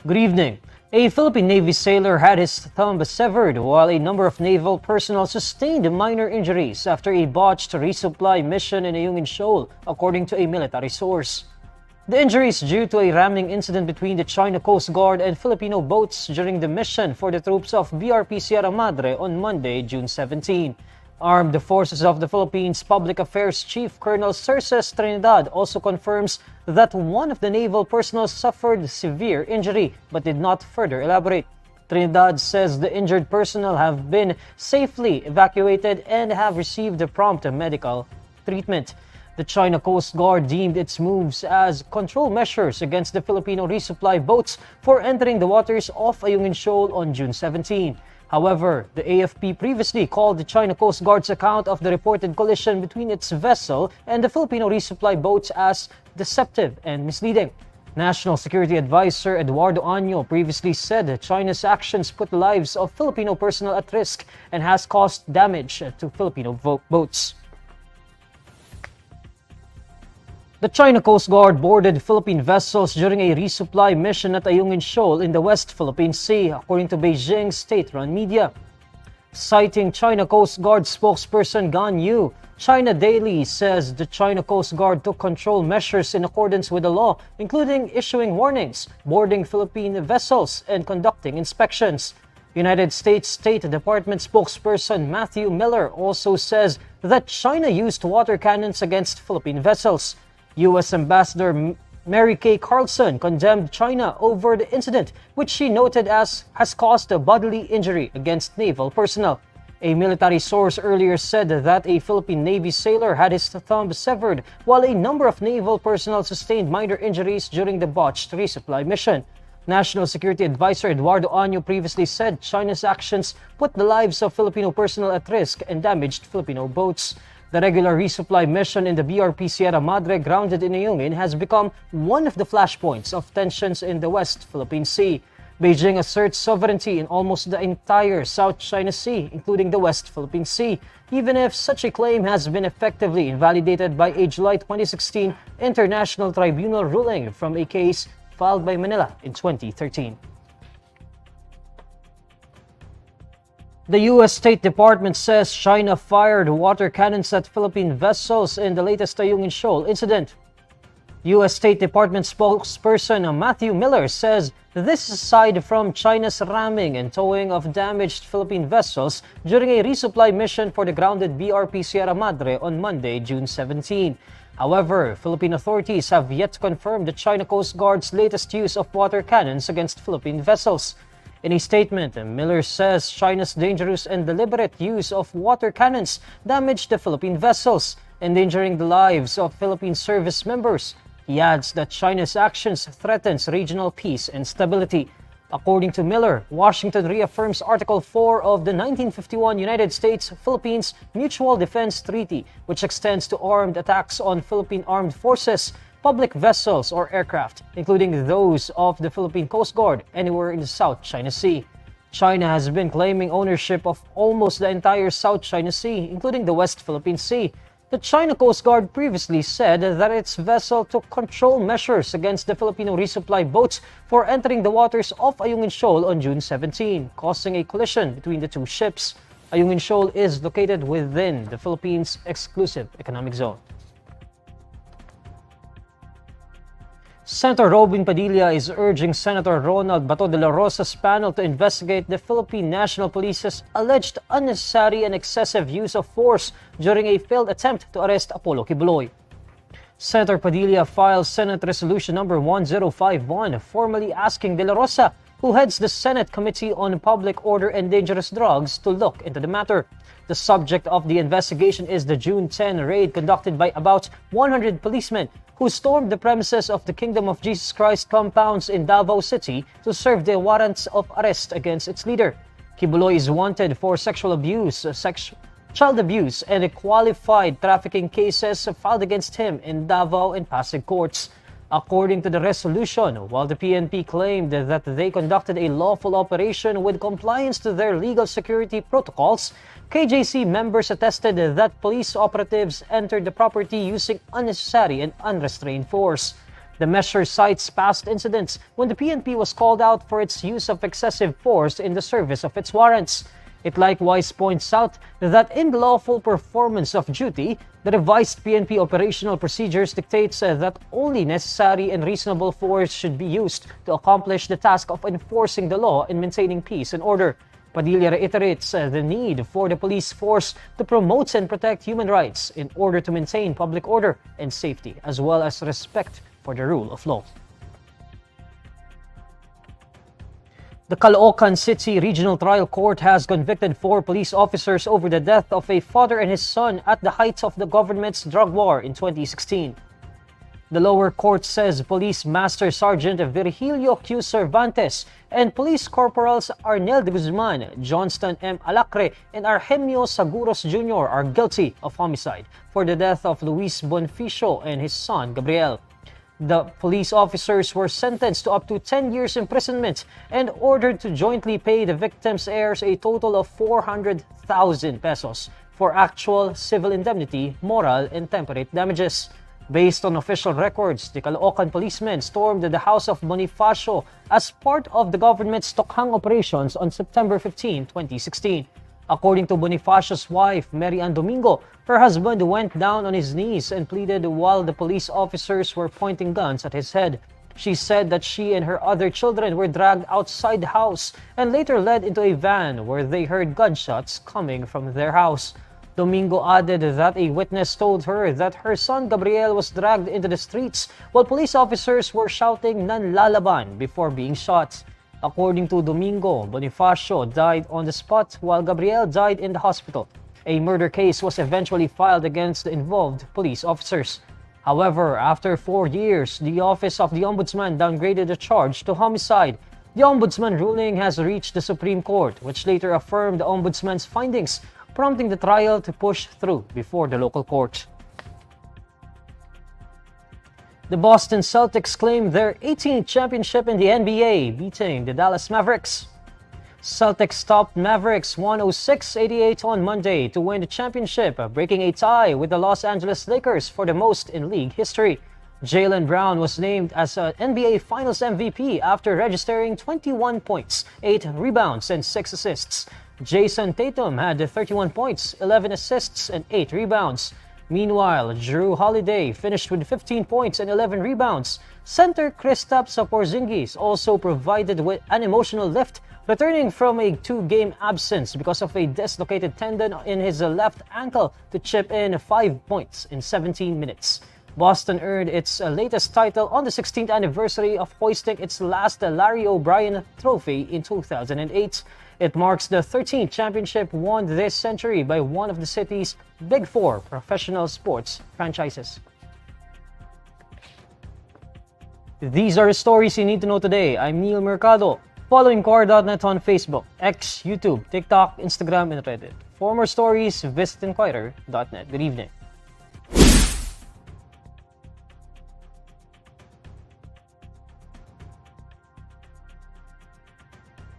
Good evening. A Philippine Navy sailor had his thumb severed while a number of naval personnel sustained minor injuries after a botched resupply mission in Ayungin Shoal, according to a military source. The injuries due to a ramming incident between the China Coast Guard and Filipino boats during the mission for the troops of BRP Sierra Madre on Monday, June 17. Armed Forces of the Philippines Public Affairs Chief Colonel Cerces Trinidad also confirms that one of the naval personnel suffered severe injury but did not further elaborate. Trinidad says the injured personnel have been safely evacuated and have received the prompt medical treatment. The China Coast Guard deemed its moves as control measures against the Filipino resupply boats for entering the waters off Ayungin Shoal on June 17. However, the AFP previously called the China Coast Guard's account of the reported collision between its vessel and the Filipino resupply boats as deceptive and misleading. National Security Advisor Eduardo Año previously said China's actions put the lives of Filipino personnel at risk and has caused damage to Filipino boats. The China Coast Guard boarded Philippine vessels during a resupply mission at Ayungin Shoal in the West Philippine Sea, according to Beijing's state-run media. Citing China Coast Guard spokesperson Gan Yu, China Daily says the China Coast Guard took control measures in accordance with the law, including issuing warnings, boarding Philippine vessels, and conducting inspections. United States State Department spokesperson Matthew Miller also says that China used water cannons against Philippine vessels. U.S. Ambassador Mary Kay Carlson condemned China over the incident, which she noted as has caused a bodily injury against naval personnel. A military source earlier said that a Philippine Navy sailor had his thumb severed, while a number of naval personnel sustained minor injuries during the botched resupply mission. National Security Advisor Eduardo Año previously said China's actions put the lives of Filipino personnel at risk and damaged Filipino boats. The regular resupply mission in the BRP Sierra Madre grounded in Ayungin has become one of the flashpoints of tensions in the West Philippine Sea. Beijing asserts sovereignty in almost the entire South China Sea, including the West Philippine Sea, even if such a claim has been effectively invalidated by a July 2016 International Tribunal ruling from a case filed by Manila in 2013. The U.S. State Department says China fired water cannons at Philippine vessels in the latest Ayungin Shoal incident. U.S. State Department spokesperson Matthew Miller says this is aside from China's ramming and towing of damaged Philippine vessels during a resupply mission for the grounded BRP Sierra Madre on Monday, June 17. However, Philippine authorities have yet to confirm the China Coast Guard's latest use of water cannons against Philippine vessels. In a statement, Miller says China's dangerous and deliberate use of water cannons damaged the Philippine vessels, endangering the lives of Philippine service members. He adds that China's actions threatens regional peace and stability. According to Miller, Washington reaffirms Article 4 of the 1951 United States-Philippines Mutual Defense Treaty, which extends to armed attacks on Philippine armed forces, public vessels or aircraft, including those of the Philippine Coast Guard, anywhere in the South China Sea. China has been claiming ownership of almost the entire South China Sea, including the West Philippine Sea. The China Coast Guard previously said that its vessel took control measures against the Filipino resupply boats for entering the waters off Ayungin Shoal on June 17, causing a collision between the two ships. Ayungin Shoal is located within the Philippines' exclusive economic zone. Senator Robin Padilla is urging Senator Ronald Bato Dela Rosa's panel to investigate the Philippine National Police's alleged unnecessary and excessive use of force during a failed attempt to arrest Apollo Quiboloy. Senator Padilla filed Senate Resolution number 1051, formally asking Dela Rosa, who heads the Senate Committee on Public Order and Dangerous Drugs, to look into the matter. The subject of the investigation is the June 10 raid conducted by about 100 policemen who stormed the premises of the Kingdom of Jesus Christ compounds in Davao City to serve their warrants of arrest against its leader. Quiboloy is wanted for sexual abuse, child abuse, and qualified trafficking cases filed against him in Davao and Pasig courts. According to the resolution, while the PNP claimed that they conducted a lawful operation with compliance to their legal security protocols, KJC members attested that police operatives entered the property using unnecessary and unrestrained force. The measure cites past incidents when the PNP was called out for its use of excessive force in the service of its warrants. It likewise points out that in the lawful performance of duty, the revised PNP operational procedures dictates that only necessary and reasonable force should be used to accomplish the task of enforcing the law and maintaining peace and order. Padilla reiterates the need for the police force to promote and protect human rights in order to maintain public order and safety, as well as respect for the rule of law. The Caloocan City Regional Trial Court has convicted 4 police officers over the death of a father and his son at the height of the government's drug war in 2016. The lower court says Police Master Sergeant Virgilio Q. Cervantes and Police Corporals Arnel de Guzman, Johnston M. Alacre, and Argemio Seguros Jr. are guilty of homicide for the death of Luis Bonificio and his son Gabriel. The police officers were sentenced to up to 10 years imprisonment and ordered to jointly pay the victims' heirs a total of 400,000 pesos for actual civil indemnity, moral, and temporary damages. Based on official records, the Caloocan policemen stormed the house of Bonifacio as part of the government's Tokhang operations on September 15, 2016. According to Bonifacio's wife, Mary Ann Domingo, her husband went down on his knees and pleaded while the police officers were pointing guns at his head. She said that she and her other children were dragged outside the house and later led into a van where they heard gunshots coming from their house. Domingo added that a witness told her that her son Gabriel was dragged into the streets while police officers were shouting "Nanlalaban" before being shot. According to Domingo, Bonifacio died on the spot while Gabriel died in the hospital. A murder case was eventually filed against the involved police officers. However, after 4 years, the Office of the Ombudsman downgraded the charge to homicide. The Ombudsman ruling has reached the Supreme Court, which later affirmed the Ombudsman's findings, prompting the trial to push through before the local court. The Boston Celtics claimed their 18th championship in the NBA, beating the Dallas Mavericks. Celtics topped Mavericks 106-88 on Monday to win the championship, breaking a tie with the Los Angeles Lakers for the most in league history. Jaylen Brown was named as an NBA Finals MVP after registering 21 points, 8 rebounds, and 6 assists. Jason Tatum had 31 points, 11 assists, and 8 rebounds. Meanwhile, Jrue Holiday finished with 15 points and 11 rebounds. Center Kristaps Porzingis also provided with an emotional lift, returning from a 2-game absence because of a dislocated tendon in his left ankle to chip in 5 points in 17 minutes. Boston earned its latest title on the 16th anniversary of hoisting its last Larry O'Brien trophy in 2008. It marks the 13th championship won this century by one of the city's Big 4 professional sports franchises. These are the stories you need to know today. I'm Neil Mercado. Follow INQUIRER.net on Facebook, X, YouTube, TikTok, Instagram, and Reddit. For more stories, visit INQUIRER.net. Good evening.